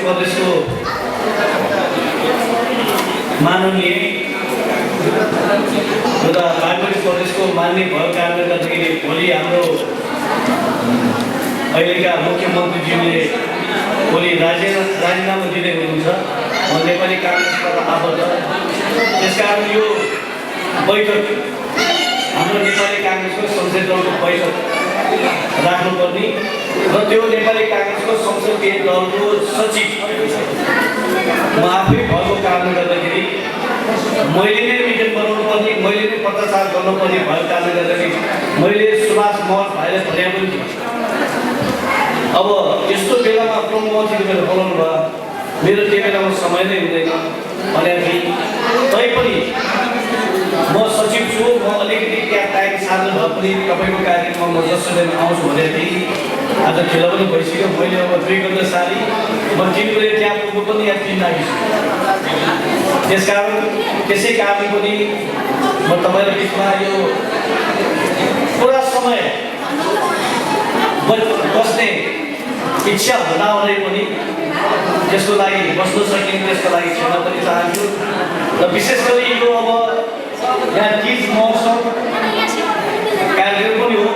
प्रदेशको माननीय तथा बागमती प्रदेशको मान्य भएको कारणले गर्दाखेरि भोलि हाम्रो अहिलेका मुख्यमन्त्रीज्यूले भोलि राजीनामा दिँदै हुनुहुन्छ नेपाली काङ्ग्रेसबाट आबद्ध। त्यसकारण यो बैठक हाम्रो नेपाली काङ्ग्रेसको संसदीय दलको बैठक राख्नुपर्ने र त्यो नेपाली काङ्ग्रेसको संसदीय दलको सचिव म आफै भएको कारणले गर्दाखेरि मैले नै मिटिङ बनाउनु पर्ने, मैले नै पत्रचार गर्नुपर्ने भएको कारणले गर्दाखेरि मैले सुभाष महल भाइलाई भने पनि अब यस्तो बेलामा प्रमुखले मेरो बोलाउनु भयो, मेरो त्यो बेलामा समय नै हुँदैन भनेपछि तैपनि म सचिव छु, म अलिकति त्यहाँ टाइम सार्नु भए पनि तपाईँको कार्यक्रममा म जसो दिन आउँछु भनेको थिएँ। आज खेला पनि भइसक्यो, मैले अब 2 गते सारी म 3 बजे त्यहाँ पुग्नु पनि यहाँ 3 लागिसक्यो। त्यसकारण त्यसै कारण पनि म तपाईँको बिचमा यो पुरा समय बस्ने इच्छा हुँदाहुँदै पनि त्यसको लागि बस्न सकिने त्यसको लागि क्षमा पनि चाहन्छु। र विशेष गरी यो अब यहाँ तीज महोत्सव कार्यक्रम पनि हो,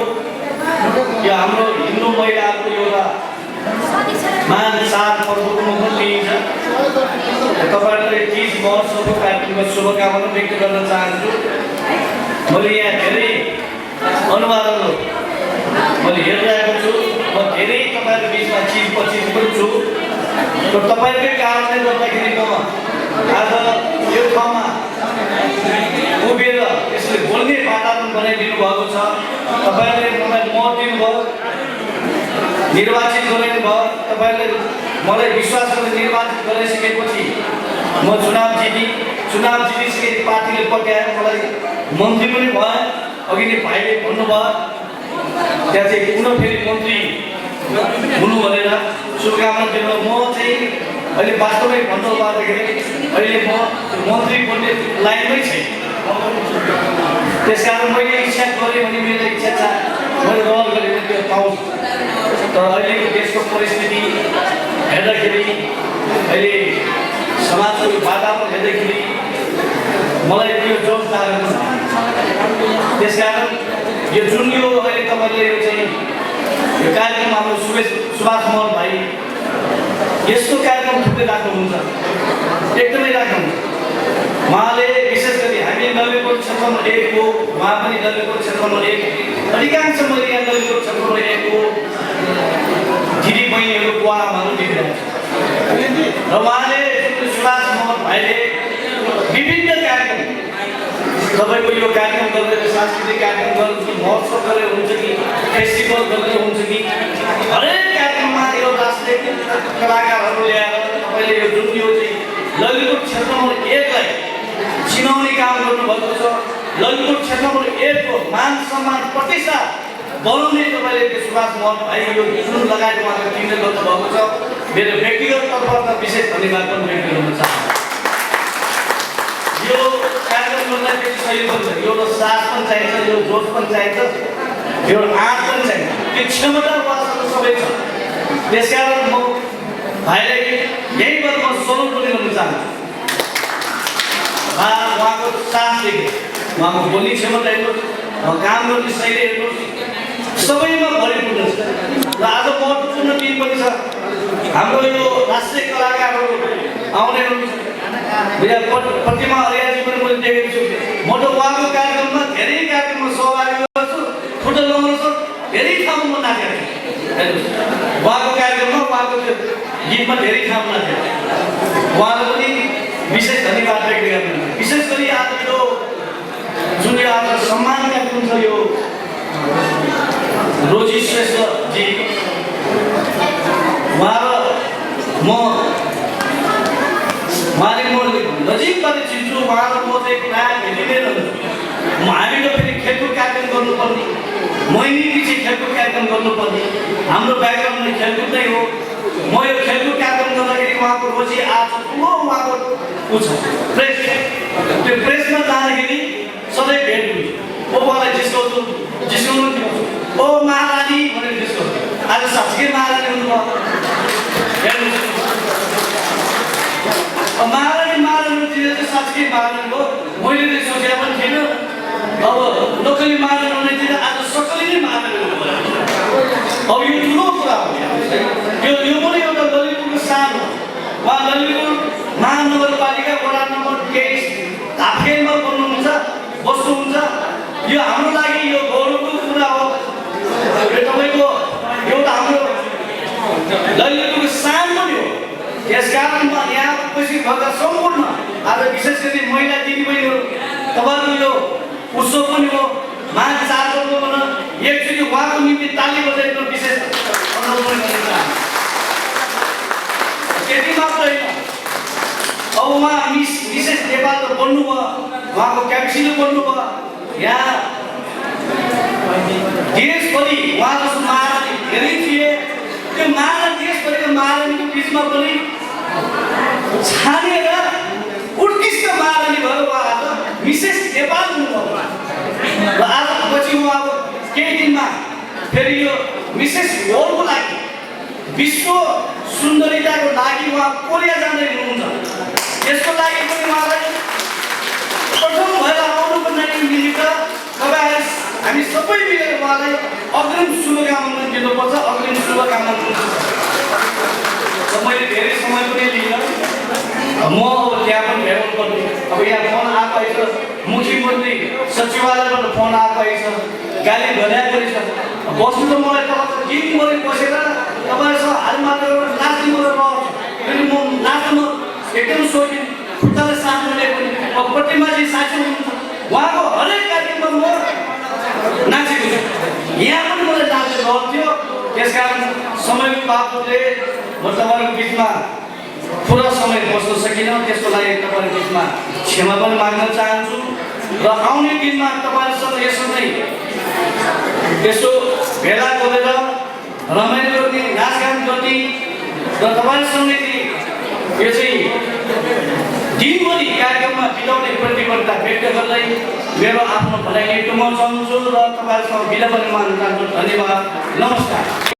यो हाम्रो हिन्दू महिलाहरूको एउटा मान चाड पर्वको पनि लिइन्छ। तपाईँहरूले तीज महोत्सवको कार्यक्रममा शुभकामना व्यक्त गर्न चाहन्छु। मैले यहाँ धेरै अनुवादहरू मैले हेरिरहेको छु, म धेरै तपाईँहरूको बिचमा चिज पछि पनि छु र तपाईँकै कारणले गर्दाखेरि म आज यो ठाउँमा उभिएर यसले बोल्ने वातावरण बनाइदिनु भएको छ। तपाईँहरूले मलाई मत दिनुभयो, निर्वाचित गराउनु भयो, तपाईँहरूले मलाई विश्वास गरेर निर्वाचित गराइसकेपछि म चुनाव जितिसके पार्टीले पक्याएर मलाई मन्त्री पनि भयो। अघि नै भाइले भन्नुभयो त्यहाँ चाहिँ पुनः फेरि मन्त्री हुनु भनेर शुभकामना दिनु। म चाहिँ अहिले वास्तवमै भन्नु पर्दाखेरि अहिले म मन्त्री बन्ने लाइनमै छैन। त्यसकारण मैले इच्छा गरेँ भने मेरो इच्छा छ मैले रहर गरेँ त्यो पाउँछु। तर अहिलेको देशको परिस्थिति हेर्दाखेरि, अहिले समाजको वातावरण हेर्दाखेरि मलाई त्यो जोड लागेको छ। त्यसकारण यो जुन यो अहिले तपाईँले यो चाहिँ यो कार्यक्रम हाम्रो सुभाष महल भाइ यस्तो कार्यक्रम थुप्रै राख्नुहुन्छ, एकदमै राख्नुहुन्छ। उहाँले विशेष गरी हामी नगरकोट क्षेत्र नम्बर 1 हो, उहाँ पनि नगरकोट क्षेत्र नम्बर 1, अधिकांश मैले यहाँ नगरकोट क्षेत्र नम्बर 1 हो दिदी बहिनीहरूको आमाहरू देखिरहेको छ। र उहाँले सुभाष महल भाइले विभिन्न कार्यक्रम तपाईँको यो कार्यक्रम गरेर सांस्कृतिक कार्यक्रम गर्नुहुन्छ, महोत्सव गरेर हुन्छ कि फेस्टिभल गरेर हुन्छ कि हरेक कार्यक्रममा यो राजनीतिक कलाकारहरू ल्याएर तपाईँले यो जुन यो चाहिँ ललितपुर क्षेत्र नम्बर 1 लाई चिनाउने काम गर्नुभएको छ। ललितपुर क्षेत्र नम्बर 1 को मान सम्मान प्रतिष्ठा बनाउने तपाईँले त्यो सुभाष महल भाइ यो जुन लगायत उहाँले चिन्ने गर्नुभएको छ। मेरो व्यक्तिगत तर्फबाट विशेष धन्यवाद पनि व्यक्त गर्न चाहन्छु। यो कार्यक्रम गर्नलाई त्यति सही पनि छ, एउटा साथ पनि चाहिन्छ, यो जोस पनि चाहिन्छ, एउटा आँट पनि चाहिन्छ, त्यो क्षमता उहाँसँग सबै छ। त्यसकारण म भाइलाई यहीँबाट म सल्युट पनि गर्न चाहन्छु। उहाँको साथ देखेँ, उहाँको बोल्ने क्षमता हेर्नुहोस्, काम गर्ने शैली हेर्नुहोस्, सबैमा भरिपूर्ण छ। र आज महत्त्वपूर्ण दिन पनि छ, हाम्रो यो राष्ट्रिय कलाकारहरू आउने हुनुहुन्छ। प्रतिमा अर्याजी पनि मैले देखेको छु। म त उहाँको कार्यक्रममा धेरै कार्यक्रममा सहभागी गर्छु, फोटो लगाउँछु, धेरै ठाउँमा म नाचेको छु। हेर्नुहोस् उहाँको कार्यक्रममा उहाँको त्यो गीतमा धेरै ठाउँमा नाचेको छु। उहाँलाई पनि विशेष धन्यवाद व्यक्त गर्नु। विशेष गरी आज यो जुन यो आज सम्मान कार्यक्रम छ, यो रोजी श्रेष्ठजी उहाँले म नजिकबाट चिन्छु, उहाँलाई म चाहिँ प्रायः भेटिँदै रहन्छु। हामी त फेरि खेलकुद कार्यक्रम गर्नुपर्ने, महिनी पछि खेलकुद कार्यक्रम गर्नुपर्ने, हाम्रो ब्याकग्राउन्ड नै खेलकुद नै हो। म यो खेलकुद कार्यक्रम गर्दाखेरि उहाँको रोजी आज ठुलो उहाँको ऊ छ प्रेस, त्यो प्रेसमा जाँदाखेरि सधैँ भेट हुन्छ। ओ उहाँलाई जिस्काउँछु, ओ महारानी भनेर जिस्काउँछु। आज साँच्चै महारानी हुनुभयो। हेर्नुहोस् महारानी चाहिँ साँच्चै महारानी हो। मैले चाहिँ सोचेको पनि थिएन। अब नक्कली महारानी हुनेतिर आज सक्कली नै महारानी हुनुभयो। अब यो ठुलो कुरा हो। यो पनि एउटा ललितपुरको सान हो। उहाँ ललितपुर महानगरपालिका वडा नम्बर 23 धाफेलमा बस्नुहुन्छ। यो हाम्रो लागि यो गौरवको कुरा हो। यो तपाईँको एउटा हाम्रो ललितपुरको सान पनि हो। यसकारण म यहाँ उपस्थित भएका सम्पूर्ण आज विशेष गरी महिला दिदीबहिनीहरू तपाईँहरूको यो उत्सव पनि हो। माघ चाडपर्व पनि एकचोटि उहाँको निम्ति ताली बजाइदिनु विशेष अनुरोध पनि गर्न चाहन्छु। त्यति मात्र होइन, अब उहाँ विशेष नेपाल त बन्नुभयो, उहाँको क्याप्सिनो बन्नुभयो। यहाँ देशभरि उहाँ जस्तो महारानी धेरै थिए। त्यो महारानी देशभरिको महारानीको बिचमा पनि छानेर उत्कृष्ट महारानी भएर उहाँ आज विशेष नेपाल हुनुभयो। र आज पछि उहाँ अब केही दिनमा फेरि यो विशेष गोलको लागि विश्व सुन्दरिताको लागि उहाँ कोरिया जाँदै हुनुहुन्छ। यसको लागि पनि उहाँलाई प्रथम भएर आउनुको लागि मिलेर तपाईँ हामी सबै मिलेर उहाँलाई अग्रिम शुभकामना दिनुपर्छ। अग्रिम शुभकामना दिनुपर्छ। मैले धेरै समय पनि लिइनँ। म अब त्यहाँ पनि भेट्नु पर्ने। अब यहाँ फोन आएको छ, मुख्यमन्त्री सचिवालयबाट फोन आएको छ, गाली भनिएको रहेछ। बस्नु त मलाई तपाईँ दिनभरि बसेर तपाईँसँग हाल मात्र नाच्ने गरेर फेरि म नाच्न एकदम सोचिन खुट्टाले साथ मैले पनि अब प्रतिमा चाहिँ साथी हुनुहुन्छ। उहाँको हरेक कार्यक्रममा म नाचेको छु। यहाँ पनि मलाई नाचेर गर्थ्यो। त्यसकारण समयको बाबतले म तपाईँहरूको बिचमा पुरा समय बस्न सकिनँ। त्यसको लागि तपाईँहरूको बिचमा क्षमा पनि माग्न चाहन्छु। र आउने दिनमा तपाईँहरूसँग यसो नै यसो भेला गरेर रमाइलो गर्ने, नाचगान गर्ने र तपाईँहरूसँगै यो चाहिँ दिनभरि कार्यक्रममा बिताउने प्रतिबद्धता व्यक्त गर्दै मेरो आफ्नो भलाइ म चाहन्छु र तपाईँहरूसँग बिदा पनि माग्न चाहन्छु। धन्यवाद, नमस्कार।